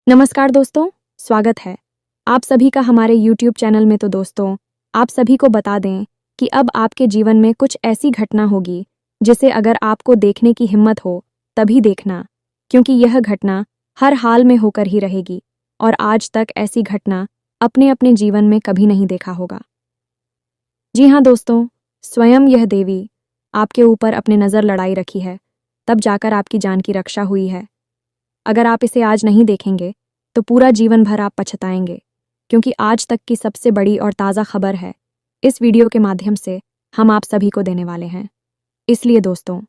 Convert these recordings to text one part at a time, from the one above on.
नमस्कार दोस्तों, स्वागत है आप सभी का हमारे YouTube चैनल में। तो दोस्तों, आप सभी को बता दें कि अब आपके जीवन में कुछ ऐसी घटना होगी जिसे अगर आपको देखने की हिम्मत हो तभी देखना, क्योंकि यह घटना हर हाल में होकर ही रहेगी और आज तक ऐसी घटना अपने अपने जीवन में कभी नहीं देखा होगा। जी हाँ दोस्तों, स्वयं यह देवी आपके ऊपर अपने नज़र लड़ाई रखी है, तब जाकर आपकी जान की रक्षा हुई है। अगर आप इसे आज नहीं देखेंगे तो पूरा जीवन भर आप पछताएंगे, क्योंकि आज तक की सबसे बड़ी और ताज़ा खबर है इस वीडियो के माध्यम से हम आप सभी को देने वाले हैं। इसलिए दोस्तों,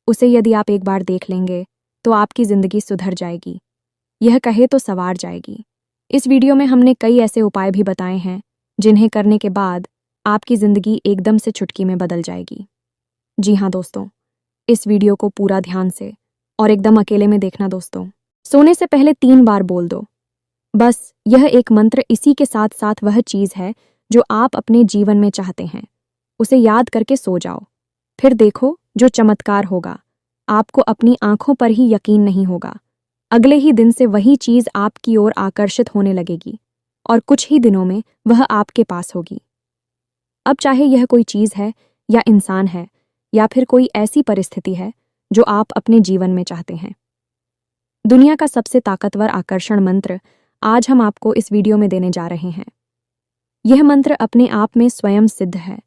उसे यदि आप एक बार देख लेंगे तो आपकी ज़िंदगी सुधर जाएगी, यह कहे तो संवार जाएगी। इस वीडियो में हमने कई ऐसे उपाय भी बताए हैं जिन्हें करने के बाद आपकी ज़िंदगी एकदम से चुटकी में बदल जाएगी। जी हाँ दोस्तों, इस वीडियो को पूरा ध्यान से और एकदम अकेले में देखना दोस्तों। सोने से पहले 3 बार बोल दो, बस यह एक मंत्र। इसी के साथ साथ वह चीज़ है जो आप अपने जीवन में चाहते हैं, उसे याद करके सो जाओ। फिर देखो जो चमत्कार होगा, आपको अपनी आंखों पर ही यकीन नहीं होगा। अगले ही दिन से वही चीज़ आपकी ओर आकर्षित होने लगेगी और कुछ ही दिनों में वह आपके पास होगी। अब चाहे यह कोई चीज़ है या इंसान है या फिर कोई ऐसी परिस्थिति है जो आप अपने जीवन में चाहते हैं। दुनिया का सबसे ताकतवर आकर्षण मंत्र आज हम आपको इस वीडियो में देने जा रहे हैं। यह मंत्र अपने आप में स्वयं सिद्ध है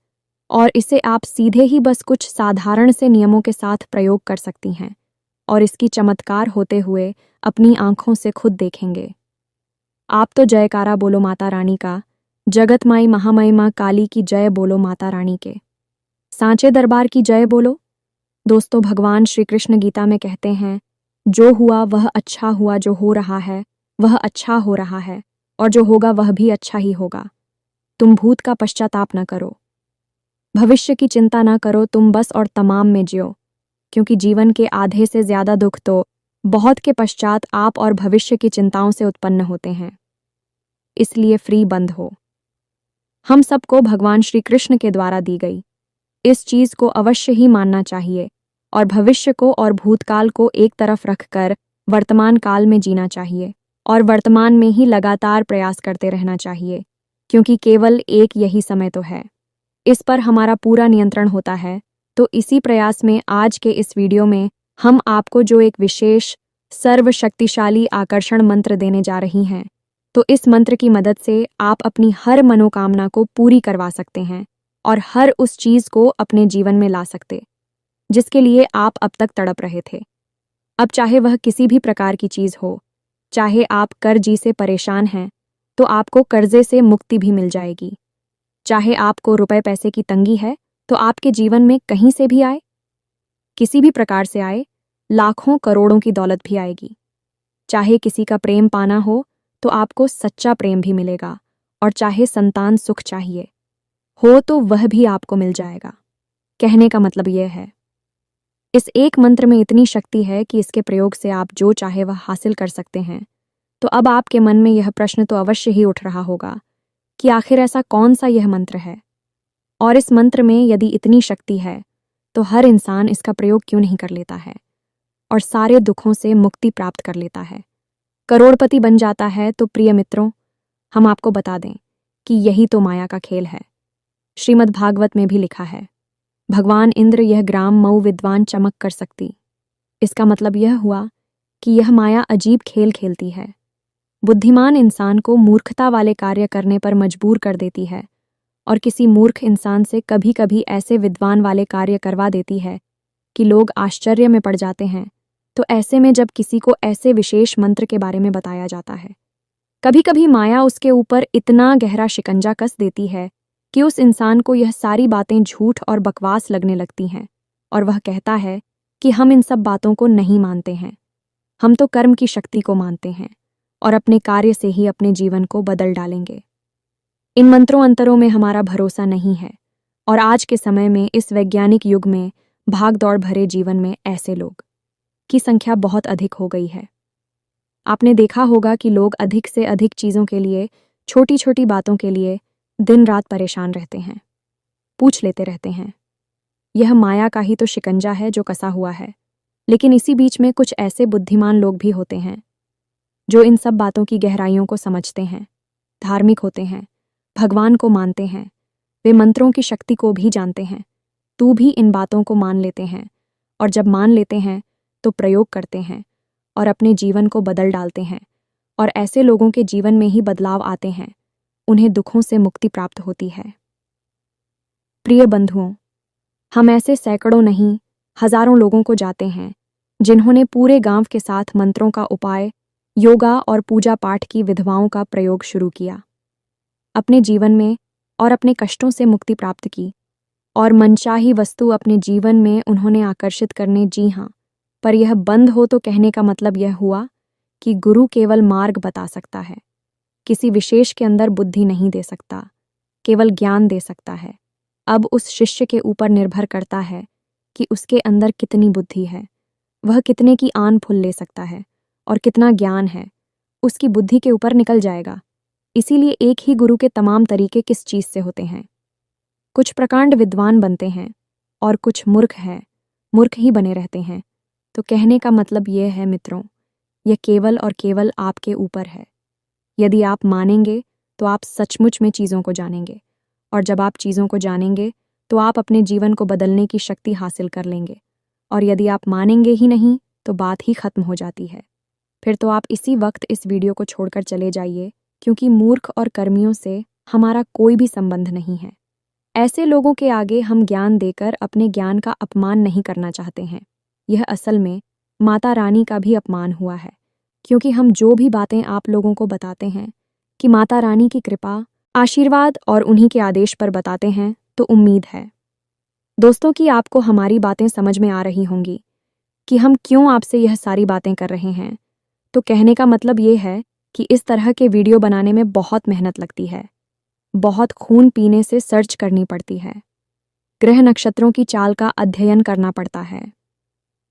और इसे आप सीधे ही बस कुछ साधारण से नियमों के साथ प्रयोग कर सकती हैं और इसकी चमत्कार होते हुए अपनी आंखों से खुद देखेंगे। आप तो जयकारा बोलो माता रानी का, जगत माई महामई माँ काली की जय बोलो माता रानी के, सांचे दरबार की जय बोलो। दोस्तों, भगवान श्री कृष्ण गीता में कहते हैं, जो हुआ वह अच्छा हुआ, जो हो रहा है वह अच्छा हो रहा है और जो होगा वह भी अच्छा ही होगा। तुम भूत का पश्चाताप न करो, भविष्य की चिंता न करो, तुम बस और तमाम में जियो, क्योंकि जीवन के आधे से ज्यादा दुख तो बहुत के पश्चात आप और भविष्य की चिंताओं से उत्पन्न होते हैं। इसलिए फ्री बंद हो। हम सबको भगवान श्री कृष्ण के द्वारा दी गई इस चीज को अवश्य ही मानना चाहिए और भविष्य को और भूतकाल को एक तरफ रखकर वर्तमान काल में जीना चाहिए और वर्तमान में ही लगातार प्रयास करते रहना चाहिए, क्योंकि केवल एक यही समय तो है। इस पर हमारा पूरा नियंत्रण होता है। तो इसी प्रयास में आज के इस वीडियो में हम आपको जो एक विशेष सर्वशक्तिशाली आकर्षण मंत्र देने जा रही हैं, तो इस मंत्र की मदद से आप अपनी हर मनोकामना को पूरी करवा सकते हैं और हर उस चीज को अपने जीवन में ला सकते जिसके लिए आप अब तक तड़प रहे थे। अब चाहे वह किसी भी प्रकार की चीज हो, चाहे आप कर्जी से परेशान हैं तो आपको कर्जे से मुक्ति भी मिल जाएगी। चाहे आपको रुपए पैसे की तंगी है तो आपके जीवन में कहीं से भी आए, किसी भी प्रकार से आए, लाखों करोड़ों की दौलत भी आएगी। चाहे किसी का प्रेम पाना हो तो आपको सच्चा प्रेम भी मिलेगा और चाहे संतान सुख चाहिए हो तो वह भी आपको मिल जाएगा। कहने का मतलब यह है, इस एक मंत्र में इतनी शक्ति है कि इसके प्रयोग से आप जो चाहे वह हासिल कर सकते हैं। तो अब आपके मन में यह प्रश्न तो अवश्य ही उठ रहा होगा कि आखिर ऐसा कौन सा यह मंत्र है, और इस मंत्र में यदि इतनी शक्ति है तो हर इंसान इसका प्रयोग क्यों नहीं कर लेता है और सारे दुखों से मुक्ति प्राप्त कर लेता है, करोड़पति बन जाता है। तो प्रिय मित्रों, हम आपको बता दें कि यही तो माया का खेल है। श्रीमद् भागवत में भी लिखा है, भगवान इंद्र यह ग्राम मऊ विद्वान चमक कर सकती। इसका मतलब यह हुआ कि यह माया अजीब खेल खेलती है, बुद्धिमान इंसान को मूर्खता वाले कार्य करने पर मजबूर कर देती है और किसी मूर्ख इंसान से कभी कभी ऐसे विद्वान वाले कार्य करवा देती है कि लोग आश्चर्य में पड़ जाते हैं। तो ऐसे में जब किसी को ऐसे विशेष मंत्र के बारे में बताया जाता है, कभी कभी माया उसके ऊपर इतना गहरा शिकंजा कस देती है कि उस इंसान को यह सारी बातें झूठ और बकवास लगने लगती हैं और वह कहता है कि हम इन सब बातों को नहीं मानते हैं, हम तो कर्म की शक्ति को मानते हैं और अपने कार्य से ही अपने जीवन को बदल डालेंगे। इन मंत्रों अंतरों में हमारा भरोसा नहीं है और आज के समय में इस वैज्ञानिक युग में भाग दौड़ भरे जीवन में ऐसे लोग की संख्या बहुत अधिक हो गई है। आपने देखा होगा कि लोग अधिक से अधिक चीज़ों के लिए, छोटी छोटी बातों के लिए दिन रात परेशान रहते हैं, पूछ लेते रहते हैं। यह माया का ही तो शिकंजा है जो कसा हुआ है। लेकिन इसी बीच में कुछ ऐसे बुद्धिमान लोग भी होते हैं जो इन सब बातों की गहराइयों को समझते हैं, धार्मिक होते हैं, भगवान को मानते हैं, वे मंत्रों की शक्ति को भी जानते हैं। तू भी इन बातों को मान लेते हैं, और जब मान लेते हैं तो प्रयोग करते हैं और अपने जीवन को बदल डालते हैं। और ऐसे लोगों के जीवन में ही बदलाव आते हैं, उन्हें दुखों से मुक्ति प्राप्त होती है। प्रिय बंधुओं, हम ऐसे सैकड़ों नहीं, हजारों लोगों को जानते हैं जिन्होंने पूरे गांव के साथ मंत्रों का उपाय, योगा और पूजा पाठ की विधवाओं का प्रयोग शुरू किया, अपने जीवन में और अपने कष्टों से मुक्ति प्राप्त की, और मनचाही वस्तु अपने जीवन में उन्होंने आकर्षित करने। जी हाँ, पर यह बंद हो तो कहने का मतलब यह हुआ कि गुरु केवल मार्ग बता सकता है, किसी विशेष के अंदर बुद्धि नहीं दे सकता, केवल ज्ञान दे सकता है। अब उस शिष्य के ऊपर निर्भर करता है कि उसके अंदर कितनी बुद्धि है, वह कितने की आन फूल ले सकता है, और कितना ज्ञान है उसकी बुद्धि के ऊपर निकल जाएगा। इसीलिए एक ही गुरु के तमाम तरीके किस चीज़ से होते हैं। कुछ प्रकांड विद्वान बनते हैं और कुछ मूर्ख ही बने रहते हैं। तो कहने का मतलब यह है मित्रों, यह केवल और केवल आपके ऊपर है। यदि आप मानेंगे तो आप सचमुच में चीज़ों को जानेंगे, और जब आप चीज़ों को जानेंगे तो आप अपने जीवन को बदलने की शक्ति हासिल कर लेंगे। और यदि आप मानेंगे ही नहीं तो बात ही खत्म हो जाती है। फिर तो आप इसी वक्त इस वीडियो को छोड़कर चले जाइए, क्योंकि मूर्ख और कर्मियों से हमारा कोई भी संबंध नहीं है। ऐसे लोगों के आगे हम ज्ञान देकर अपने ज्ञान का अपमान नहीं करना चाहते हैं। यह असल में माता रानी का भी अपमान हुआ है, क्योंकि हम जो भी बातें आप लोगों को बताते हैं कि माता रानी की कृपा, आशीर्वाद और उन्हीं के आदेश पर बताते हैं, तो उम्मीद है दोस्तों कि आपको हमारी बातें समझ में आ रही होंगी कि हम क्यों आपसे यह सारी बातें कर रहे हैं। तो कहने का मतलब ये है कि इस तरह के वीडियो बनाने में बहुत मेहनत लगती है, बहुत खून पीने से सर्च करनी पड़ती है, ग्रह नक्षत्रों की चाल का अध्ययन करना पड़ता है,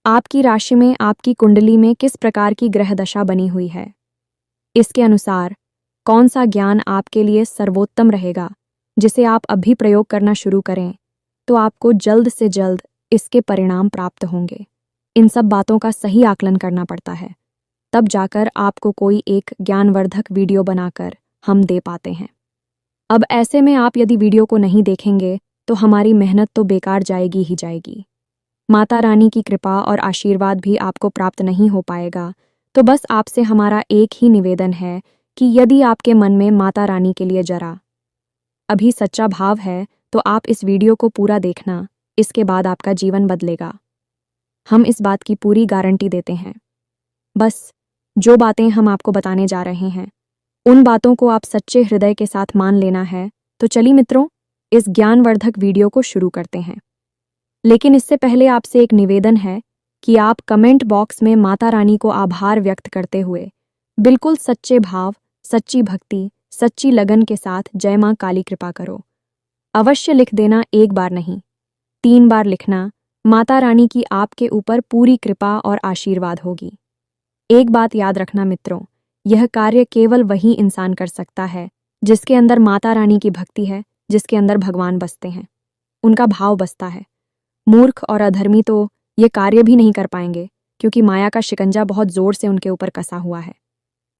आपकी राशि में, आपकी कुंडली में किस प्रकार की ग्रह दशा बनी हुई है, इसके अनुसार कौन सा ज्ञान आपके लिए सर्वोत्तम रहेगा, जिसे आप अभी प्रयोग करना शुरू करें तो आपको जल्द से जल्द इसके परिणाम प्राप्त होंगे। इन सब बातों का सही आकलन करना पड़ता है, तब जाकर आपको कोई एक ज्ञानवर्धक वीडियो बनाकर हम दे पाते हैं। अब ऐसे में आप यदि वीडियो को नहीं देखेंगे तो हमारी मेहनत तो बेकार जाएगी ही जाएगी। माता रानी की कृपा और आशीर्वाद भी आपको प्राप्त नहीं हो पाएगा। तो बस आपसे हमारा एक ही निवेदन है कि यदि आपके मन में माता रानी के लिए जरा अभी सच्चा भाव है तो आप इस वीडियो को पूरा देखना, इसके बाद आपका जीवन बदलेगा। हम इस बात की पूरी गारंटी देते हैं। बस जो बातें हम आपको बताने जा रहे हैं उन बातों को आप सच्चे हृदय के साथ मान लेना है। तो चलिए मित्रों, इस ज्ञानवर्धक वीडियो को शुरू करते हैं। लेकिन इससे पहले आपसे एक निवेदन है कि आप कमेंट बॉक्स में माता रानी को आभार व्यक्त करते हुए बिल्कुल सच्चे भाव, सच्ची भक्ति, सच्ची लगन के साथ जय मां काली कृपा करो अवश्य लिख देना। एक बार नहीं, 3 बार लिखना। माता रानी की आपके ऊपर पूरी कृपा और आशीर्वाद होगी। एक बात याद रखना मित्रों, यह कार्य केवल वही इंसान कर सकता है जिसके अंदर माता रानी की भक्ति है, जिसके अंदर भगवान बसते हैं, उनका भाव बसता है। मूर्ख और अधर्मी तो ये कार्य भी नहीं कर पाएंगे, क्योंकि माया का शिकंजा बहुत जोर से उनके ऊपर कसा हुआ है।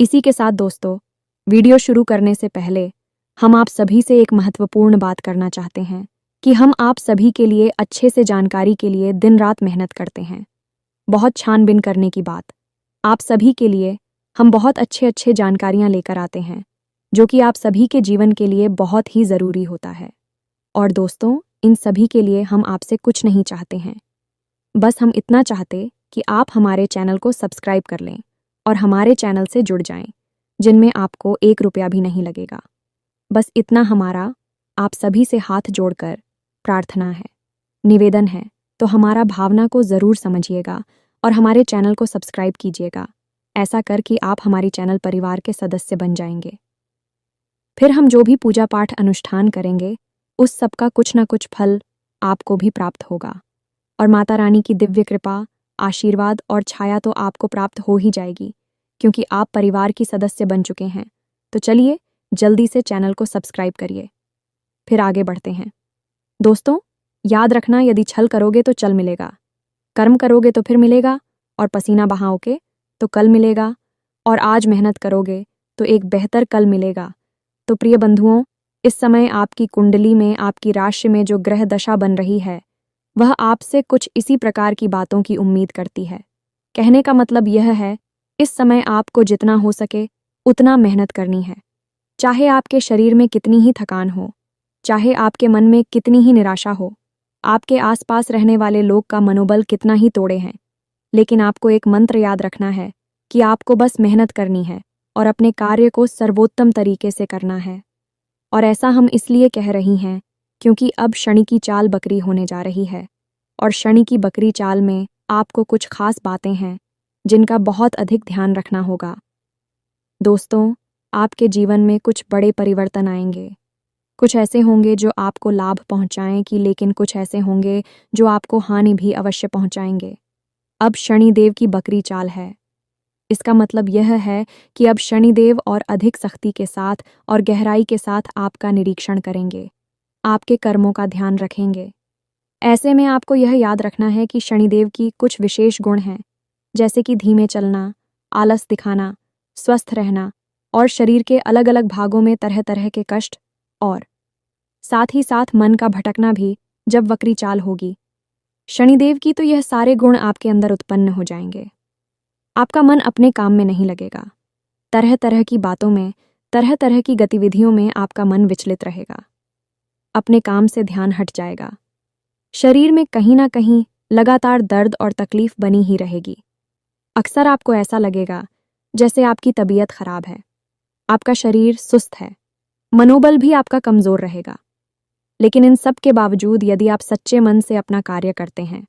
इसी के साथ दोस्तों, वीडियो शुरू करने से पहले हम आप सभी से एक महत्वपूर्ण बात करना चाहते हैं कि हम आप सभी के लिए अच्छे से जानकारी के लिए दिन रात मेहनत करते हैं। बहुत छानबीन करने की बात, आप सभी के लिए हम बहुत अच्छे जानकारियां लेकर आते हैं, जो कि आप सभी के जीवन के लिए बहुत ही ज़रूरी होता है। और दोस्तों, इन सभी के लिए हम आपसे कुछ नहीं चाहते हैं, बस हम इतना चाहते कि आप हमारे चैनल को सब्सक्राइब कर लें और हमारे चैनल से जुड़ जाएं, जिनमें आपको 1 रुपया भी नहीं लगेगा। बस इतना हमारा आप सभी से हाथ जोड़कर प्रार्थना है, निवेदन है। तो हमारा भावना को ज़रूर समझिएगा और हमारे चैनल को सब्सक्राइब कीजिएगा। ऐसा कर कि आप हमारी चैनल परिवार के सदस्य बन जाएंगे। फिर हम जो भी पूजा पाठ अनुष्ठान करेंगे उस सब का कुछ ना कुछ फल आपको भी प्राप्त होगा, और माता रानी की दिव्य कृपा, आशीर्वाद और छाया तो आपको प्राप्त हो ही जाएगी, क्योंकि आप परिवार की सदस्य बन चुके हैं। तो चलिए जल्दी से चैनल को सब्सक्राइब करिए। फिर आगे बढ़ते हैं। दोस्तों, याद रखना, यदि छल करोगे तो चल मिलेगा, कर्म करोगे तो फिर मिलेगा, और पसीना बहाओगे तो कल मिलेगा, और आज मेहनत करोगे तो एक बेहतर कल मिलेगा। तो प्रिय बंधुओं, इस समय आपकी कुंडली में, आपकी राशि में जो ग्रह दशा बन रही है वह आपसे कुछ इसी प्रकार की बातों की उम्मीद करती है। कहने का मतलब यह है, इस समय आपको जितना हो सके उतना मेहनत करनी है। चाहे आपके शरीर में कितनी ही थकान हो, चाहे आपके मन में कितनी ही निराशा हो, आपके आसपास रहने वाले लोग का मनोबल कितना ही तोड़े हैं, लेकिन आपको एक मंत्र याद रखना है कि आपको बस मेहनत करनी है और अपने कार्य को सर्वोत्तम तरीके से करना है। और ऐसा हम इसलिए कह रही हैं क्योंकि अब शनि की चाल बकरी होने जा रही है, और शनि की बकरी चाल में आपको कुछ खास बातें हैं जिनका बहुत अधिक ध्यान रखना होगा। दोस्तों, आपके जीवन में कुछ बड़े परिवर्तन आएंगे। कुछ ऐसे होंगे जो आपको लाभ पहुंचाएं कि, लेकिन कुछ ऐसे होंगे जो आपको हानि भी अवश्य पहुंचाएंगे। अब शनिदेव की बकरी चाल है। इसका मतलब यह है कि अब शनिदेव और अधिक सख्ती के साथ और गहराई के साथ आपका निरीक्षण करेंगे, आपके कर्मों का ध्यान रखेंगे। ऐसे में आपको यह याद रखना है कि शनिदेव की कुछ विशेष गुण हैं, जैसे कि धीमे चलना, आलस दिखाना, स्वस्थ रहना और शरीर के अलग अलग भागों में तरह तरह के कष्ट, और साथ ही साथ मन का भटकना भी जब वक्री चाल होगी शनिदेव की, तो यह सारे गुण आपके अंदर उत्पन्न हो जाएंगे। आपका मन अपने काम में नहीं लगेगा। तरह तरह की बातों में, तरह तरह की गतिविधियों में आपका मन विचलित रहेगा। अपने काम से ध्यान हट जाएगा। शरीर में कहीं ना कहीं लगातार दर्द और तकलीफ बनी ही रहेगी। अक्सर आपको ऐसा लगेगा जैसे आपकी तबीयत खराब है, आपका शरीर सुस्त है, मनोबल भी आपका कमजोर रहेगा। लेकिन इन सब के बावजूद यदि आप सच्चे मन से अपना कार्य करते हैं,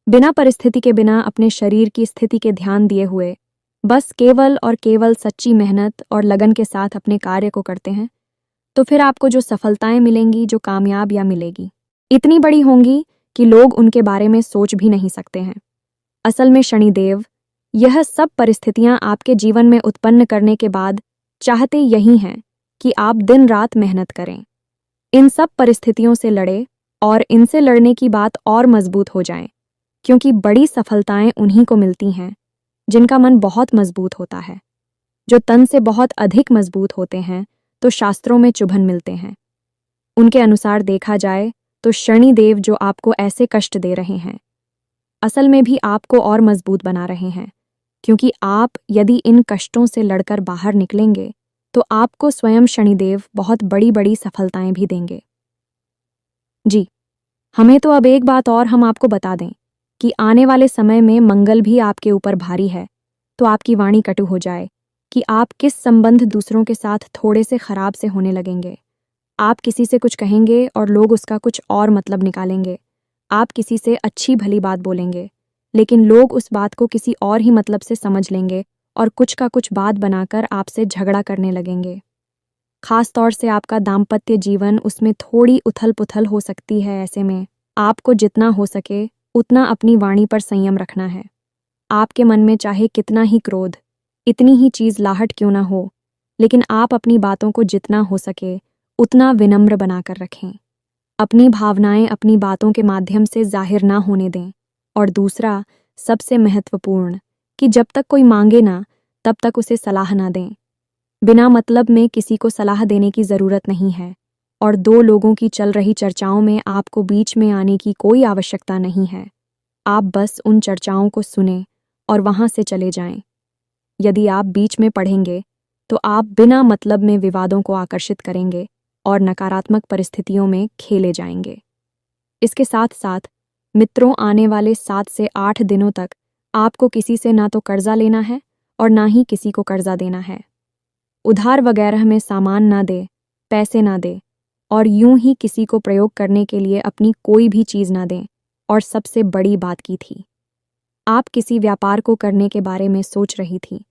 बिना परिस्थिति के, बिना अपने शरीर की स्थिति के ध्यान दिए हुए, बस केवल और केवल सच्ची मेहनत और लगन के साथ अपने कार्य को करते हैं, तो फिर आपको जो सफलताएं मिलेंगी, जो कामयाब या मिलेगी, इतनी बड़ी होंगी कि लोग उनके बारे में सोच भी नहीं सकते हैं। असल में शनिदेव यह सब परिस्थितियां आपके जीवन में उत्पन्न करने के बाद चाहते यही हैं कि आप दिन रात मेहनत करें, इन सब परिस्थितियों से लड़े और इनसे लड़ने की बात और मजबूत हो जाए, क्योंकि बड़ी सफलताएं उन्हीं को मिलती हैं जिनका मन बहुत मजबूत होता है। जो तन से बहुत अधिक मजबूत होते हैं तो शास्त्रों में चुभन मिलते हैं। उनके अनुसार देखा जाए तो शनिदेव जो आपको ऐसे कष्ट दे रहे हैं, असल में भी आपको और मजबूत बना रहे हैं, क्योंकि आप यदि इन कष्टों से लड़कर बाहर निकलेंगे तो आपको स्वयं शनिदेव बहुत बड़ी बड़ी सफलताएं भी देंगे। जी, हमें तो अब एक बात और हम आपको बता दें कि आने वाले समय में मंगल भी आपके ऊपर भारी है, तो आपकी वाणी कटु हो जाए कि आप किस संबंध दूसरों के साथ थोड़े से खराब से होने लगेंगे। आप किसी से कुछ कहेंगे और लोग उसका कुछ और मतलब निकालेंगे। आप किसी से अच्छी भली बात बोलेंगे, लेकिन लोग उस बात को किसी और ही मतलब से समझ लेंगे और कुछ का कुछ बात बनाकर आपसे झगड़ा करने लगेंगे। खास तौर से आपका दाम्पत्य जीवन, उसमें थोड़ी उथल पुथल हो सकती है। ऐसे में आपको जितना हो सके उतना अपनी वाणी पर संयम रखना है। आपके मन में चाहे कितना ही क्रोध, इतनी ही चीज़लाहट क्यों ना हो, लेकिन आप अपनी बातों को जितना हो सके उतना विनम्र बनाकर रखें। अपनी भावनाएं अपनी बातों के माध्यम से जाहिर ना होने दें। और दूसरा, सबसे महत्वपूर्ण, कि जब तक कोई मांगे ना तब तक उसे सलाह ना दें। बिना मतलब में किसी को सलाह देने की ज़रूरत नहीं है, और दो लोगों की चल रही चर्चाओं में आपको बीच में आने की कोई आवश्यकता नहीं है। आप बस उन चर्चाओं को सुनें और वहां से चले जाएं। यदि आप बीच में पढ़ेंगे तो आप बिना मतलब में विवादों को आकर्षित करेंगे और नकारात्मक परिस्थितियों में खेले जाएंगे। इसके साथ साथ मित्रों, आने वाले 7 से 8 दिनों तक आपको किसी से ना तो कर्जा लेना है और ना ही किसी को कर्जा देना है। उधार वगैरह में सामान ना दे, पैसे ना दे, और यूं ही किसी को प्रयोग करने के लिए अपनी कोई भी चीज़ ना दें। और सबसे बड़ी बात की थी, आप किसी व्यापार को करने के बारे में सोच रही थी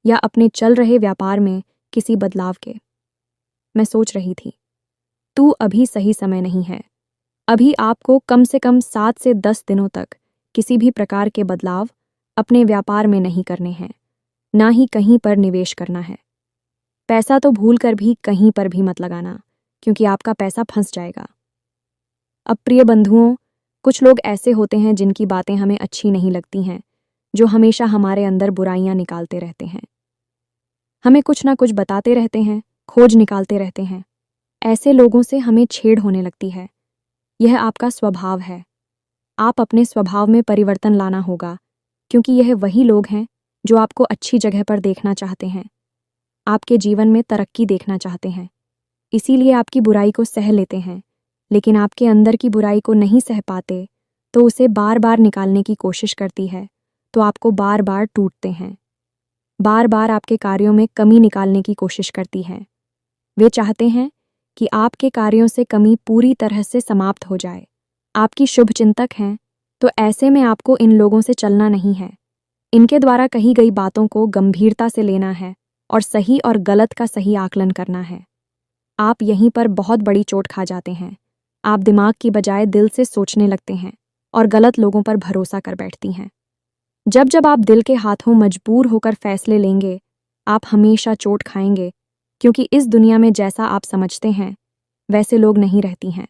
या अपने चल रहे व्यापार में किसी बदलाव के मैं सोच रही थी, तो अभी सही समय नहीं है। अभी आपको कम से कम 7 से 10 दिनों तक किसी भी प्रकार के बदलाव अपने व्यापार में नहीं करने हैं, ना ही कहीं पर निवेश करना है। पैसा तो भूल कर भी कहीं पर भी मत लगाना, क्योंकि आपका पैसा फंस जाएगा। अब प्रिय बंधुओं, कुछ लोग ऐसे होते हैं जिनकी बातें हमें अच्छी नहीं लगती हैं, जो हमेशा हमारे अंदर बुराइयां निकालते रहते हैं। हमें कुछ ना कुछ बताते रहते हैं, खोज निकालते रहते हैं। ऐसे लोगों से हमें छेड़ होने लगती है। यह आपका स्वभाव है। आप अपने स्वभाव में परिवर्तन लाना होगा, क्योंकि यह वही लोग हैं जो आपको अच्छी जगह पर देखना चाहते हैं, आपके जीवन में तरक्की देखना चाहते हैं। इसीलिए आपकी बुराई को सह लेते हैं, लेकिन आपके अंदर की बुराई को नहीं सह पाते तो उसे बार बार निकालने की कोशिश करती है, तो आपको बार बार टूटते हैं। बार बार आपके कार्यों में कमी निकालने की कोशिश करती है। वे चाहते हैं कि आपके कार्यों से कमी पूरी तरह से समाप्त हो जाए। आपकी शुभचिंतक हैं, तो ऐसे में आपको इन लोगों से चलना नहीं है। इनके द्वारा कही गई बातों को गंभीरता से लेना है और सही और गलत का सही आकलन करना है। आप यहीं पर बहुत बड़ी चोट खा जाते हैं। आप दिमाग की बजाय दिल से सोचने लगते हैं और गलत लोगों पर भरोसा कर बैठती हैं। जब जब आप दिल के हाथों मजबूर होकर फैसले लेंगे, आप हमेशा चोट खाएंगे, क्योंकि इस दुनिया में जैसा आप समझते हैं वैसे लोग नहीं रहती हैं।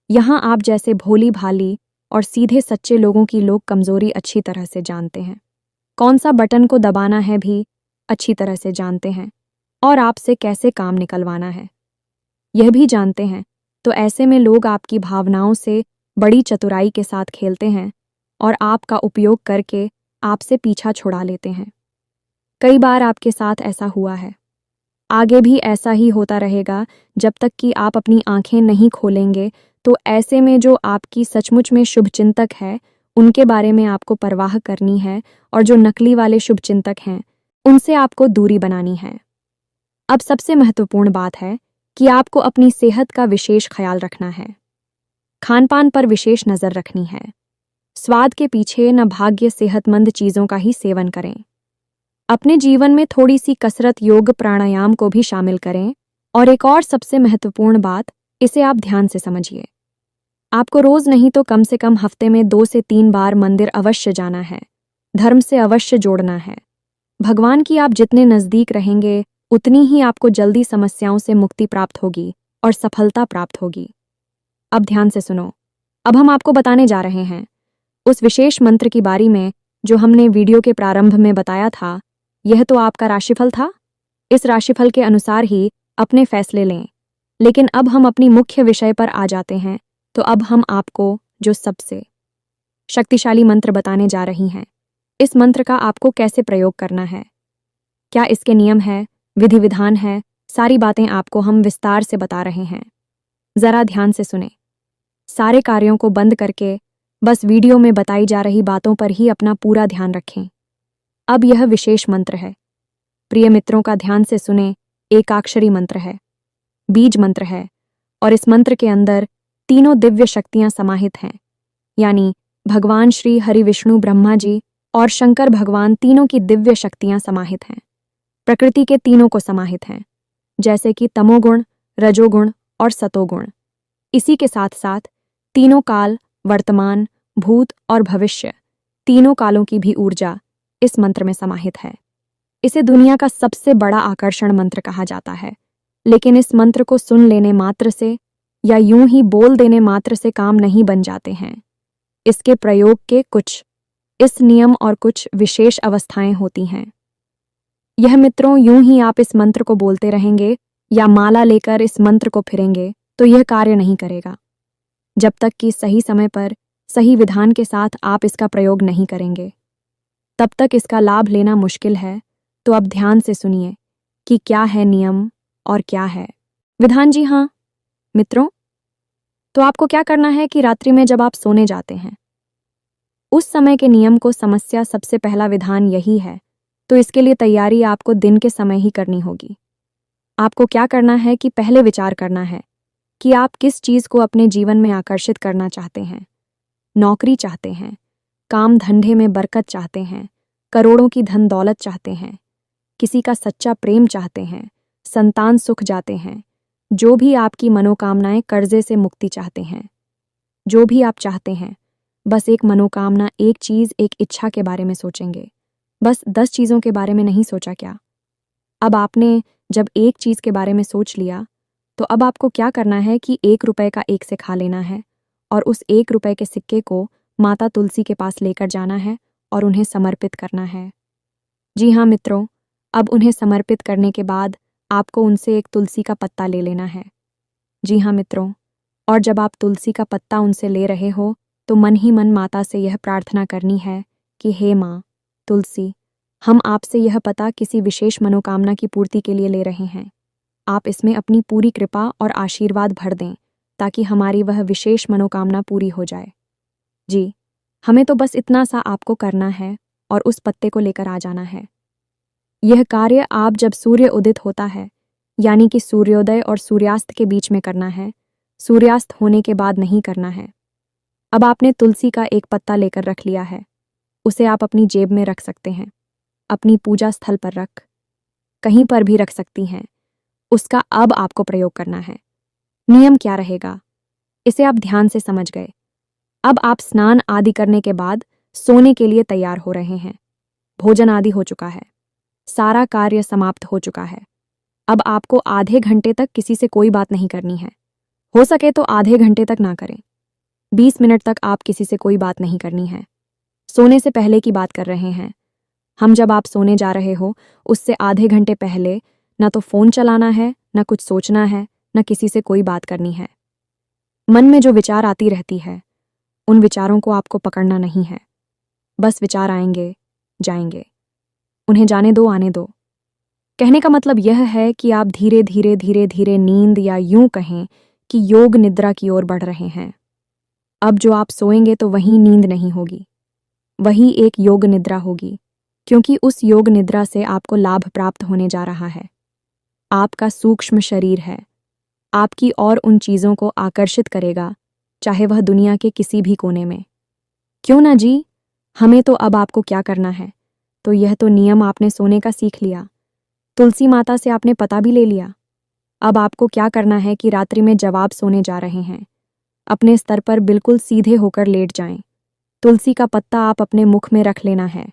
यहाँ आप जैसे भोली भाली और सीधे सच्चे लोगों की लोग कमजोरी अच्छी तरह से जानते हैं। कौन सा बटन को दबाना है भी अच्छी तरह से जानते हैं, और आपसे कैसे काम निकलवाना है यह भी जानते हैं। तो ऐसे में लोग आपकी भावनाओं से बड़ी चतुराई के साथ खेलते हैं और आपका उपयोग करके आपसे पीछा छुड़ा लेते हैं। कई बार आपके साथ ऐसा हुआ है। आगे भी ऐसा ही होता रहेगा जब तक कि आप अपनी आंखें नहीं खोलेंगे। तो ऐसे में जो आपकी सचमुच में शुभचिंतक है, उनके बारे में आपको परवाह करनी है, और जो नकली वाले शुभचिंतक हैं, उनसे आपको दूरी बनानी है। अब सबसे महत्वपूर्ण बात है कि आपको अपनी सेहत का विशेष ख्याल रखना है। खानपान पर विशेष नज़र रखनी है। स्वाद के पीछे न भाग्य, सेहतमंद चीज़ों का ही सेवन करें। अपने जीवन में थोड़ी सी कसरत, योग, प्राणायाम को भी शामिल करें। और एक और सबसे महत्वपूर्ण बात, इसे आप ध्यान से समझिए। आपको रोज नहीं तो कम से कम हफ्ते में 2 से 3 बार मंदिर अवश्य जाना है। धर्म से अवश्य जोड़ना है। भगवान की आप जितने नज़दीक रहेंगे, उतनी ही आपको जल्दी समस्याओं से मुक्ति प्राप्त होगी और सफलता प्राप्त होगी। अब ध्यान से सुनो। अब हम आपको बताने जा रहे हैं उस विशेष मंत्र की बारी में जो हमने वीडियो के प्रारंभ में बताया था। यह तो आपका राशिफल था। इस राशिफल के अनुसार ही अपने फैसले लें। लेकिन अब हम अपनी मुख्य विषय पर आ जाते हैं। तो अब हम आपको जो सबसे शक्तिशाली मंत्र बताने जा रही हैं, इस मंत्र का आपको कैसे प्रयोग करना है, क्या इसके नियम है, विधि विधान है, सारी बातें आपको हम विस्तार से बता रहे हैं। जरा ध्यान से सुने। सारे कार्यों को बंद करके बस वीडियो में बताई जा रही बातों पर ही अपना पूरा ध्यान रखें। अब यह विशेष मंत्र है। प्रिय मित्रों का ध्यान से सुने। एकाक्षरी मंत्र है, बीज मंत्र है, और इस मंत्र के अंदर तीनों दिव्य शक्तियां समाहित हैं। यानी भगवान श्री हरि, विष्णु, ब्रह्मा जी और शंकर भगवान, तीनों की दिव्य शक्तियां समाहित हैं। प्रकृति के तीनों को समाहित हैं, जैसे कि तमोगुण, रजोगुण और सतोगुण। इसी के साथ साथ तीनों काल, वर्तमान, भूत और भविष्य, तीनों कालों की भी ऊर्जा इस मंत्र में समाहित है। इसे दुनिया का सबसे बड़ा आकर्षण मंत्र कहा जाता है। लेकिन इस मंत्र को सुन लेने मात्र से या यूं ही बोल देने मात्र से काम नहीं बन जाते हैं। इसके प्रयोग के कुछ इस नियम और कुछ विशेष अवस्थाएं होती हैं। यह मित्रों, यूं ही आप इस मंत्र को बोलते रहेंगे या माला लेकर इस मंत्र को फिरेंगे तो यह कार्य नहीं करेगा, जब तक कि सही समय पर सही विधान के साथ आप इसका प्रयोग नहीं करेंगे। तब तक इसका लाभ लेना मुश्किल है। तो अब ध्यान से सुनिए कि क्या है नियम और क्या है विधान। जी हाँ मित्रों, तो आपको क्या करना है कि रात्रि में जब आप सोने जाते हैं, उस समय के नियम को समस्या सबसे पहला विधान यही है। तो इसके लिए तैयारी आपको दिन के समय ही करनी होगी। आपको क्या करना है कि पहले विचार करना है कि आप किस चीज़ को अपने जीवन में आकर्षित करना चाहते हैं। नौकरी चाहते हैं, काम धंधे में बरकत चाहते हैं, करोड़ों की धन दौलत चाहते हैं, किसी का सच्चा प्रेम चाहते हैं, संतान सुख जाते हैं, जो भी आपकी मनोकामनाएं, कर्जे से मुक्ति चाहते हैं, जो भी आप चाहते हैं, बस एक मनोकामना, एक चीज़, एक इच्छा के बारे में सोचेंगे। बस 10 चीज़ों के बारे में नहीं सोचा क्या? अब आपने जब एक चीज़ के बारे में सोच लिया, तो अब आपको क्या करना है कि 1 रुपए का 1 सिक्का लेना है और उस 1 रुपए के सिक्के को माता तुलसी के पास लेकर जाना है और उन्हें समर्पित करना है। जी हाँ मित्रों, अब उन्हें समर्पित करने के बाद आपको उनसे एक तुलसी का पत्ता ले लेना है। जी हाँ मित्रों, और जब आप तुलसी का पत्ता उनसे ले रहे हो तो मन ही मन माता से यह प्रार्थना करनी है कि हे माँ तुलसी, हम आपसे यह पत्ता किसी विशेष मनोकामना की पूर्ति के लिए ले रहे हैं। आप इसमें अपनी पूरी कृपा और आशीर्वाद भर दें ताकि हमारी वह विशेष मनोकामना पूरी हो जाए। जी, हमें तो बस इतना सा आपको करना है और उस पत्ते को लेकर आ जाना है। यह कार्य आप जब सूर्य उदित होता है, यानी कि सूर्योदय और सूर्यास्त के बीच में करना है, सूर्यास्त होने के बाद नहीं करना है। अब आपने तुलसी का एक पत्ता लेकर रख लिया है, उसे आप अपनी जेब में रख सकते हैं, अपनी पूजा स्थल पर कहीं पर भी रख सकती हैं। उसका अब आपको प्रयोग करना है। नियम क्या रहेगा, इसे आप ध्यान से समझ गए। अब आप स्नान आदि करने के बाद सोने के लिए तैयार हो रहे हैं। भोजन आदि हो चुका है, सारा कार्य समाप्त हो चुका है। अब आपको आधे घंटे तक किसी से कोई बात नहीं करनी है। हो सके तो आधे घंटे तक ना करें। 20 मिनट तक आप किसी से कोई बात नहीं करनी है। सोने से पहले की बात कर रहे हैं हम। जब आप सोने जा रहे हो उससे आधे घंटे पहले ना तो फोन चलाना है, ना कुछ सोचना है, ना किसी से कोई बात करनी है। मन में जो विचार आती रहती है उन विचारों को आपको पकड़ना नहीं है। बस विचार आएंगे जाएंगे, उन्हें जाने दो, आने दो। कहने का मतलब यह है कि आप धीरे धीरे धीरे धीरे नींद या यूं कहें कि योग निद्रा की ओर बढ़ रहे हैं। अब जो आप सोएंगे तो वही नींद नहीं होगी, वही एक योग निद्रा होगी, क्योंकि उस योग निद्रा से आपको लाभ प्राप्त होने जा रहा है। आपका सूक्ष्म शरीर है, आपकी और उन चीज़ों को आकर्षित करेगा, चाहे वह दुनिया के किसी भी कोने में क्यों ना। जी, हमें तो अब आपको क्या करना है, तो यह तो नियम आपने सोने का सीख लिया, तुलसी माता से आपने पता भी ले लिया। अब आपको क्या करना है कि रात्रि में जब आप सोने जा रहे हैं अपने स्तर पर बिल्कुल सीधे होकर लेट जाएं। तुलसी का पत्ता आप अपने मुख में रख लेना है।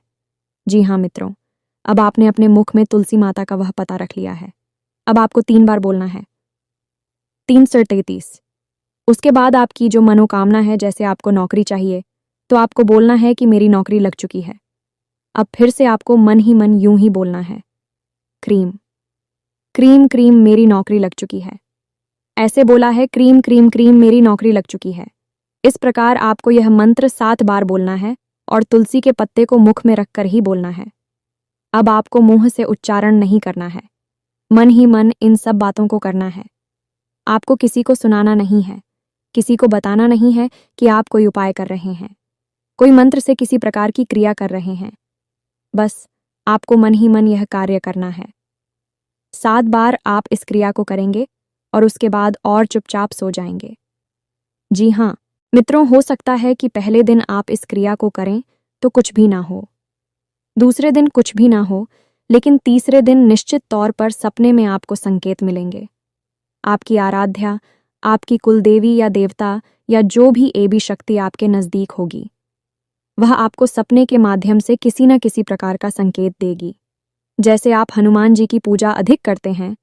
जी हाँ मित्रों, अब आपने अपने मुख में तुलसी माता का वह पत्ता रख लिया है। अब आपको 3 बार बोलना है, 333। उसके बाद आपकी जो मनोकामना है, जैसे आपको नौकरी चाहिए तो आपको बोलना है कि मेरी नौकरी लग चुकी है। अब फिर से आपको मन ही मन यूं ही बोलना है, क्रीम क्रीम क्रीम मेरी नौकरी लग चुकी है। ऐसे बोला है, क्रीम क्रीम क्रीम मेरी नौकरी लग चुकी है। इस प्रकार आपको यह मंत्र 7 बार बोलना है और तुलसी के पत्ते को मुख में रखकर ही बोलना है। अब आपको मुंह से उच्चारण नहीं करना है, मन ही मन इन सब बातों को करना है। आपको किसी को सुनाना नहीं है, किसी को बताना नहीं है कि आप कोई उपाय कर रहे हैं, कोई मंत्र से किसी प्रकार की क्रिया कर रहे हैं। बस आपको मन ही मन यह कार्य करना है। 7 बार आप इस क्रिया को करेंगे और उसके बाद और चुपचाप सो जाएंगे। जी हाँ मित्रों, हो सकता है कि पहले दिन आप इस क्रिया को करें तो कुछ भी ना हो, दूसरे दिन कुछ भी ना हो, लेकिन तीसरे दिन निश्चित तौर पर सपने में आपको संकेत मिलेंगे। आपकी आराध्या, आपकी कुलदेवी या देवता या जो भी एबी शक्ति आपके नज़दीक होगी, वह आपको सपने के माध्यम से किसी न किसी प्रकार का संकेत देगी। जैसे आप हनुमान जी की पूजा अधिक करते हैं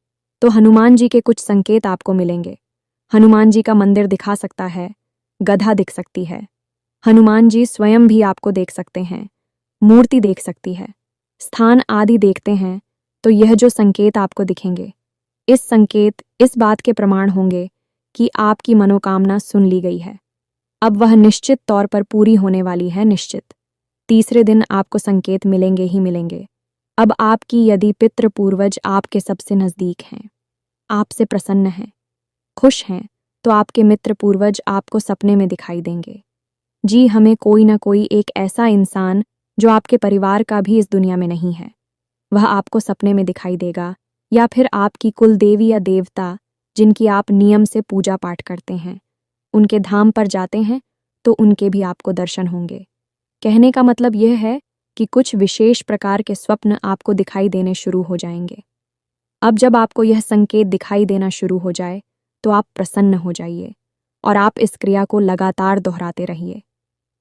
तो हनुमान जी के कुछ संकेत आपको मिलेंगे। हनुमान जी का मंदिर दिखा सकता है, गधा दिख सकती है, हनुमान जी स्वयं भी आपको देख सकते हैं, मूर्ति देख सकती है, स्थान आदि देखते हैं, तो यह जो संकेत आपको दिखेंगे, इस संकेत इस बात के प्रमाण होंगे कि आपकी मनोकामना सुन ली गई है। अब वह निश्चित तौर पर पूरी होने वाली है, निश्चित। तीसरे दिन आपको संकेत मिलेंगे ही मिलेंगे। अब आपकी यदि पितृ पूर्वज आपके सबसे नज़दीक हैं, आपसे प्रसन्न हैं, खुश हैं, तो आपके मित्र पूर्वज आपको सपने में दिखाई देंगे। जी, हमें कोई ना कोई एक ऐसा इंसान जो आपके परिवार का भी इस दुनिया में नहीं है, वह आपको सपने में दिखाई देगा, या फिर आपकी कुल देवी या देवता जिनकी आप नियम से पूजा पाठ करते हैं, उनके धाम पर जाते हैं तो उनके भी आपको दर्शन होंगे। कहने का मतलब यह है कि कुछ विशेष प्रकार के स्वप्न आपको दिखाई देने शुरू हो जाएंगे। अब जब आपको यह संकेत दिखाई देना शुरू हो जाए तो आप प्रसन्न हो जाइए और आप इस क्रिया को लगातार दोहराते रहिए।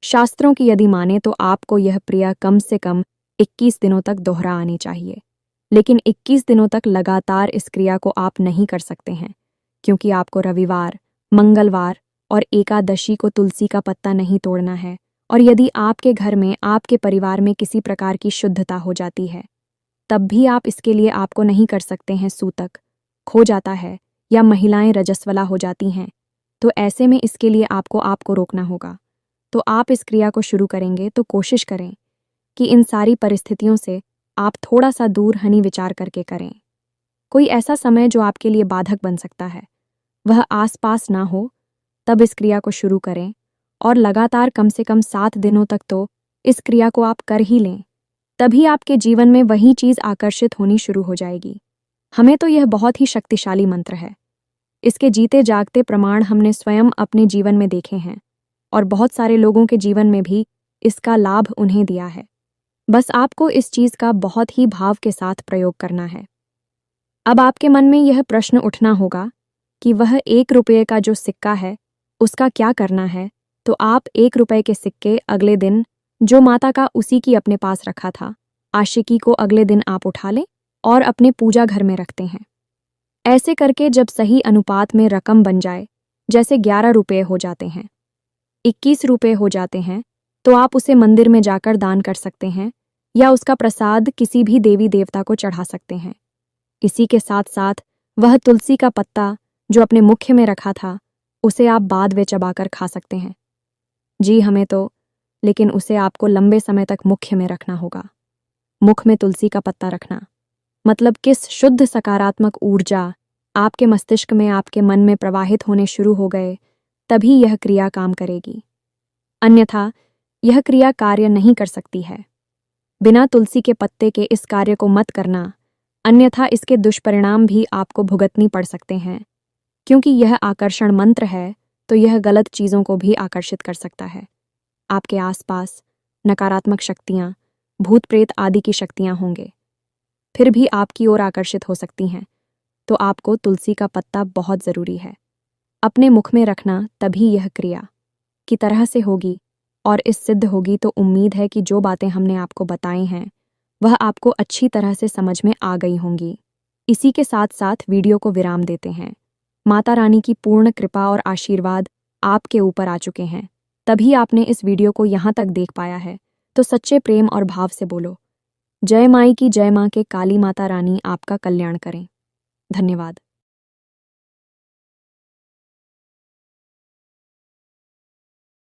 शास्त्रों की यदि माने तो आपको यह क्रिया कम से कम 21 दिनों तक दोहरा आनी चाहिए, लेकिन 21 दिनों तक लगातार इस क्रिया को आप नहीं कर सकते हैं, क्योंकि आपको रविवार, मंगलवार और एकादशी को तुलसी का पत्ता नहीं तोड़ना है। और यदि आपके घर में, आपके परिवार में किसी प्रकार की शुद्धता हो जाती है तब भी आप इसके लिए आपको नहीं कर सकते हैं, सूतक खो जाता है या महिलाएं रजस्वला हो जाती हैं, तो ऐसे में इसके लिए आपको रोकना होगा। तो आप इस क्रिया को शुरू करेंगे तो कोशिश करें कि इन सारी परिस्थितियों से आप थोड़ा सा दूर हनी विचार करके करें। कोई ऐसा समय जो आपके लिए बाधक बन सकता है वह आसपास ना हो, तब इस क्रिया को शुरू करें और लगातार कम से कम 7 दिनों तक तो इस क्रिया को आप कर ही लें। तभी आपके जीवन में वही चीज़ आकर्षित होनी शुरू हो जाएगी। हमें तो यह बहुत ही शक्तिशाली मंत्र है। इसके जीते जागते प्रमाण हमने स्वयं अपने जीवन में देखे हैं और बहुत सारे लोगों के जीवन में भी इसका लाभ उन्हें दिया है। बस आपको इस चीज़ का बहुत ही भाव के साथ प्रयोग करना है। अब आपके मन में यह प्रश्न उठना होगा कि वह 1 रुपये का जो सिक्का है उसका क्या करना है। तो आप 1 रुपये के सिक्के अगले दिन जो माता का उसी की अपने पास रखा था आशिकी को अगले दिन आप उठा लें और अपने पूजा घर में रखते हैं। ऐसे करके जब सही अनुपात में रकम बन जाए, जैसे 11 रुपये हो जाते हैं, 21 रुपये हो जाते हैं, तो आप उसे मंदिर में जाकर दान कर सकते हैं या उसका प्रसाद किसी भी देवी देवता को चढ़ा सकते हैं। इसी के साथ साथ वह तुलसी का पत्ता जो अपने मुख्य में रखा था उसे आप बाद में चबाकर खा सकते हैं। जी हमें तो, लेकिन उसे आपको लंबे समय तक मुख्य में रखना होगा। मुख में तुलसी का पत्ता रखना मतलब किस शुद्ध सकारात्मक ऊर्जा आपके मस्तिष्क में आपके मन में प्रवाहित होने शुरू हो गए, तभी यह क्रिया काम करेगी। अन्यथा यह क्रिया कार्य नहीं कर सकती है। बिना तुलसी के पत्ते के इस कार्य को मत करना, अन्यथा इसके दुष्परिणाम भी आपको भुगतनी पड़ सकते हैं। क्योंकि यह आकर्षण मंत्र है तो यह गलत चीज़ों को भी आकर्षित कर सकता है। आपके आसपास नकारात्मक शक्तियाँ, भूत प्रेत आदि की शक्तियाँ होंगे, फिर भी आपकी ओर आकर्षित हो सकती हैं। तो आपको तुलसी का पत्ता बहुत ज़रूरी है अपने मुख में रखना, तभी यह क्रिया की तरह से होगी और इस सिद्ध होगी। तो उम्मीद है कि जो बातें हमने आपको बताई हैं वह आपको अच्छी तरह से समझ में आ गई होंगी। इसी के साथ साथ वीडियो को विराम देते हैं। माता रानी की पूर्ण कृपा और आशीर्वाद आपके ऊपर आ चुके हैं, तभी आपने इस वीडियो को यहाँ तक देख पाया है। तो सच्चे प्रेम और भाव से बोलो, जय माई की जय माँ के काली माता रानी आपका कल्याण करें। धन्यवाद।